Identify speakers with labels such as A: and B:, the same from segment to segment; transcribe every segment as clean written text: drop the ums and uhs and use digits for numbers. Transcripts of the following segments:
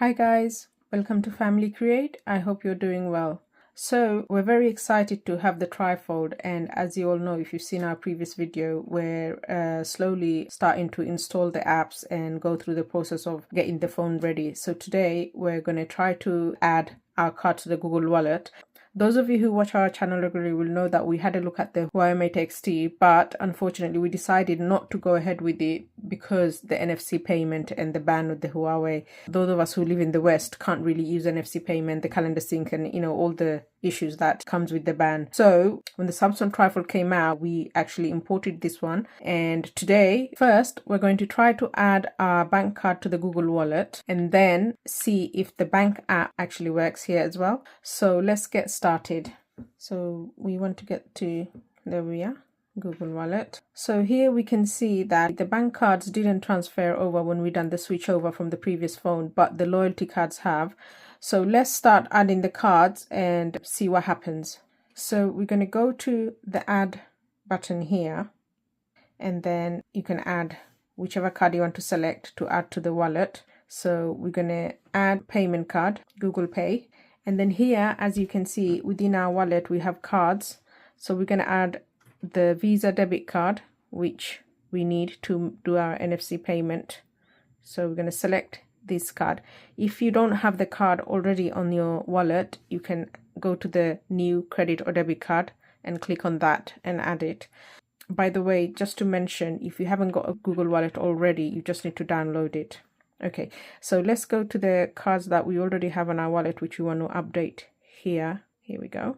A: Hi guys, welcome to Family Create. I hope you're doing well. So we're very excited to have the trifold, and as you all know, if you've seen our previous video, we're slowly starting to install the apps and go through the process of getting the phone ready. So today we're going to try to add our card to the Google Wallet. Those of you who watch our channel regularly will know that we had a look at the Huawei Mate XT, but unfortunately we decided not to go ahead with it because the NFC payment and the ban with the Huawei. Those of us who live in the West can't really use NFC payment, the calendar sync, and all the issues that comes with the ban. So when the Samsung trifold came out, we actually imported this one, and today first we're going to try to add our bank card to the Google Wallet and then see if the bank app actually works here as well. So let's get started. So we want to get to, there we are, Google Wallet. So here we can see that the bank cards didn't transfer over when we done the switch over from the previous phone, but the loyalty cards have. So let's start adding the cards and see what happens. So we're going to go to the add button here, and then you can add whichever card you want to select to add to the wallet. So we're going to add payment card, Google Pay. And then here, as you can see, within our wallet, we have cards. So we're going to add the Visa debit card, which we need to do our NFC payment. So we're going to select this card. If you don't have the card already on your wallet, you can go to the new credit or debit card and click on that and add it. By the way, just to mention, if you haven't got a Google Wallet already, you just need to download it. Okay, so let's go to the cards that we already have on our wallet, which we want to update here. Here we go.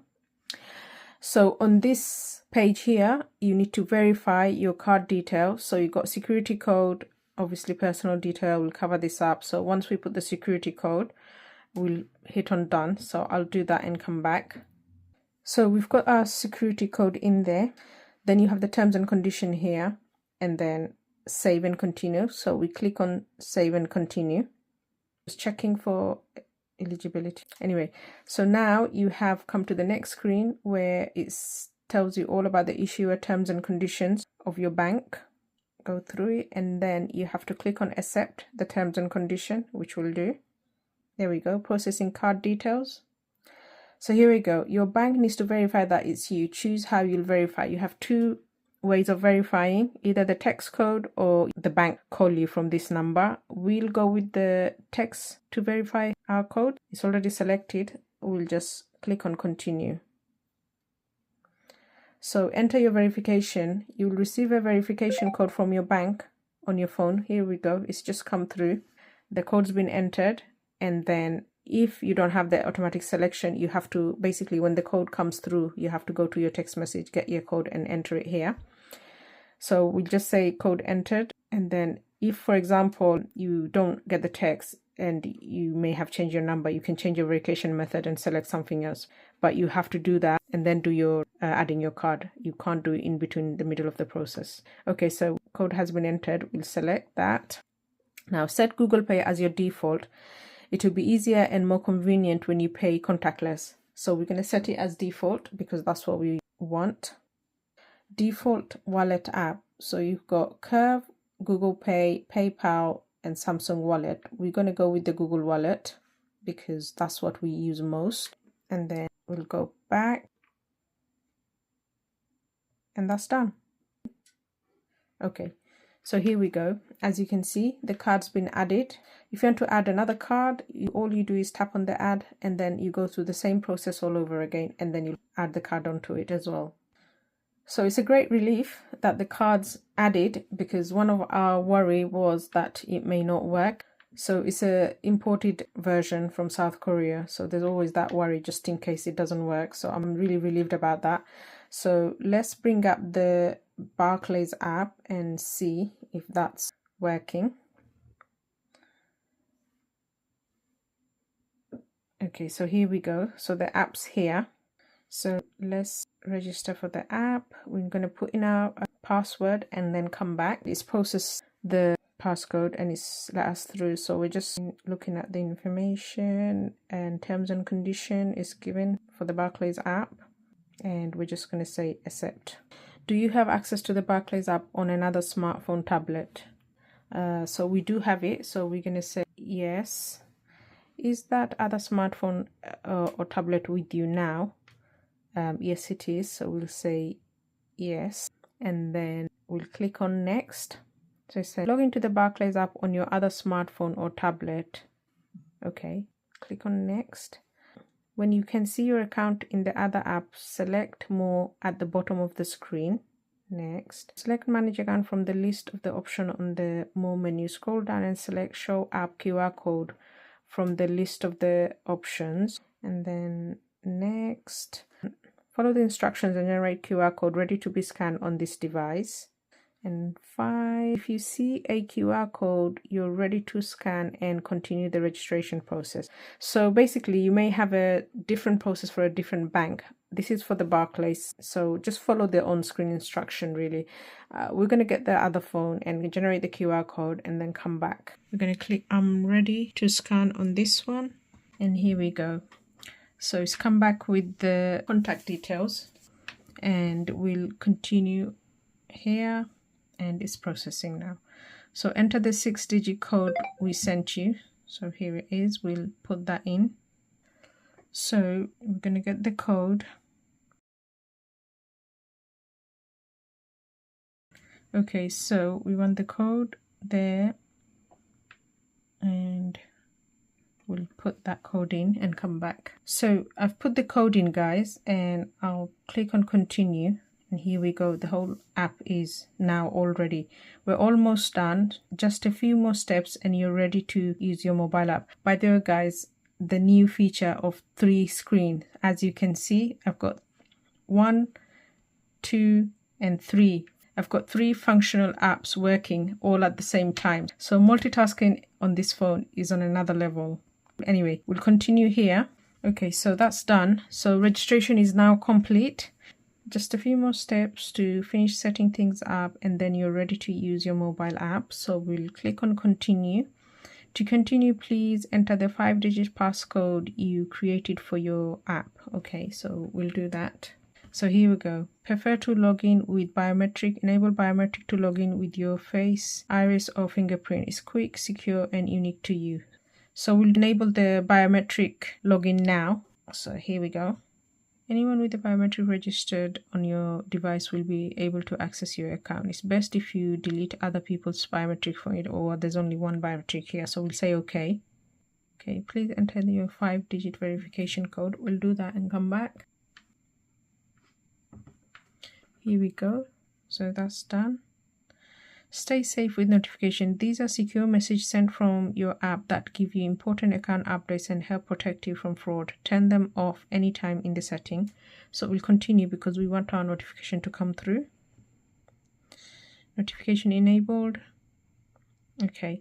A: So on this page here, you need to verify your card details. So you've got security code, obviously personal detail, we'll cover this up. So once we put the security code, we'll hit on done. So I'll do that and come back. So we've got our security code in there. Then you have the terms and condition here, and then save and continue. So we click on save and continue. Just checking for eligibility. Anyway, so now you have come to the next screen where it tells you all about the issuer terms and conditions of your bank. Go through it, and then you have to click on accept the terms and condition, which we'll do. There we go, processing card details. So here we go. Your bank needs to verify that it's you. Choose how you'll verify. You have two ways of verifying, either the text code or the bank call you from this number. We'll go with the text to verify our code. It's already selected. We'll just click on continue. So enter your verification. You'll receive a verification code from your bank on your phone. Here we go. It's just come through. The code's been entered, and then if you don't have the automatic selection, you have to basically, when the code comes through, you have to go to your text message, get your code and enter it here. So we'll just say code entered, and then if, for example, you don't get the text and you may have changed your number, you can change your verification method and select something else, but you have to do that and then do your adding your card. You can't do it in between the middle of the process. Okay, so code has been entered. We'll select that. Now set Google Pay as your default. It will be easier and more convenient when you pay contactless. So we're going to set it as default because that's what we want. Default wallet app. So you've got Curve, Google Pay, PayPal, and Samsung Wallet. We're going to go with the Google Wallet because that's what we use most. And then we'll go back. And that's done. Okay. So here we go. As you can see, the card's been added. If you want to add another card, all you do is tap on the add, and then you go through the same process all over again, and then you add the card onto it as well. So it's a great relief that the card's added, because one of our worry was that it may not work. So it's a imported version from South Korea. So there's always that worry just in case it doesn't work. So I'm really relieved about that. So let's bring up the Barclays app and see if that's working. Okay, so here we go. So the app's here. So let's register for the app. We're going to put in our password and then come back. It's processed the passcode and it's let us through. So we're just looking at the information, and terms and condition is given for the Barclays app. And we're just going to say accept. Do you have access to the Barclays app on another smartphone tablet? So we do have it. So we're going to say yes. Is that other smartphone or tablet with you now? Yes, it is. So we'll say yes, and then we'll click on next. So it says log into the Barclays app on your other smartphone or tablet. Okay, click on next. When you can see your account in the other app, select more at the bottom of the screen. Next, select manage account from the list of the option on the more menu. Scroll down and select show app QR code from the list of the options, and then next, follow the instructions and generate QR code ready to be scanned on this device. And 5, if you see a QR code, you're ready to scan and continue the registration process. So basically, you may have a different process for a different bank. This is for the Barclays, so just follow the on-screen instruction really. We're going to get the other phone and generate the QR code and then come back. We're going to click I'm ready to scan on this one, and here we go. So it's come back with the contact details, and we'll continue here. And it's processing now. So enter the 6-digit code we sent you. So here it is. We'll put that in. So we're going to get the code. Okay, so we want the code there, and we'll put that code in and come back. So I've put the code in, guys, and I'll click on continue. And here we go, the whole app is now all ready. We're almost done, just a few more steps and you're ready to use your mobile app. By the way, guys, the new feature of 3 screens, as you can see, I've got 1, 2, and 3. I've got 3 functional apps working all at the same time. So multitasking on this phone is on another level. Anyway, we'll continue here. Okay, so that's done. So registration is now complete. Just a few more steps to finish setting things up, and then you're ready to use your mobile app. So we'll click on continue. To continue, please enter the 5-digit passcode you created for your app. Okay, so we'll do that. So here we go. Prefer to log in with biometric. Enable biometric to log in with your face, iris, or fingerprint. It's quick, secure, and unique to you. So we'll enable the biometric login now. So here we go. Anyone with a biometric registered on your device will be able to access your account. It's best if you delete other people's biometric from it, or there's only one biometric here. So we'll say OK. Okay, please enter your 5-digit verification code. We'll do that and come back. Here we go. So that's done. Stay safe with notification. These are secure messages sent from your app that give you important account updates and help protect you from fraud. Turn them off anytime in the setting. So we'll continue because we want our notification to come through. Notification enabled. Okay,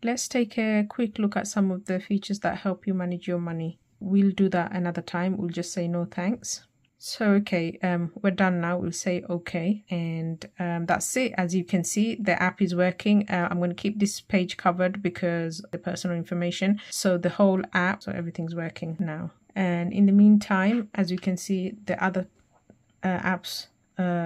A: let's take a quick look at some of the features that help you manage your money. We'll do that another time. We'll just say no thanks. So okay, we're done now. We'll say okay, and that's it. As you can see, the app is working. I'm going to keep this page covered because the personal information. So the whole app, so everything's working now. And in the meantime, as you can see, the other apps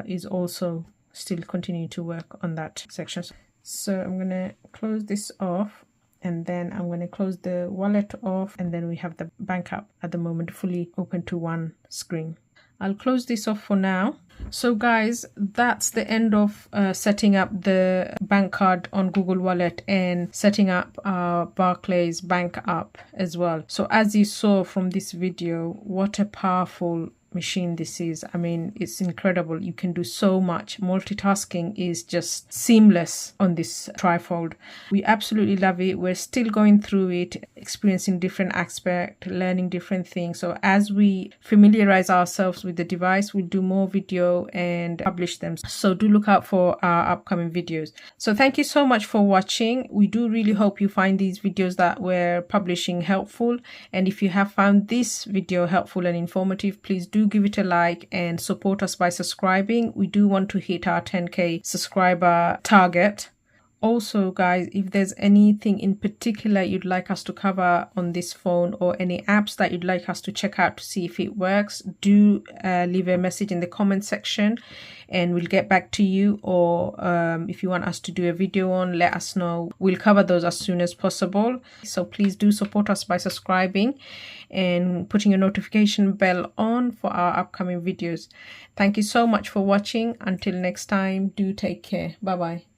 A: is also still continuing to work on that section. So I'm going to close this off, and then I'm going to close the wallet off, and then we have the bank app at the moment fully open to one screen. I'll close this off for now. So guys, that's the end of setting up the bank card on Google Wallet and setting up our Barclays bank app as well. So as you saw from this video, what a powerful machine this is. I mean, it's incredible. You can do so much. Multitasking is just seamless on this trifold. We absolutely love it. We're still going through it, experiencing different aspects, learning different things. So as we familiarize ourselves with the device, we'll do more video and publish them. So do look out for our upcoming videos. So thank you so much for watching. We do really hope you find these videos that we're publishing helpful. And if you have found this video helpful and informative, please do give it a like and support us by subscribing. We do want to hit our 10K subscriber target. Also, guys, if there's anything in particular you'd like us to cover on this phone, or any apps that you'd like us to check out to see if it works, do leave a message in the comment section and we'll get back to you. Or if you want us to do a video on, let us know. We'll cover those as soon as possible. So please do support us by subscribing and putting a notification bell on for our upcoming videos. Thank you so much for watching. Until next time, do take care. Bye bye.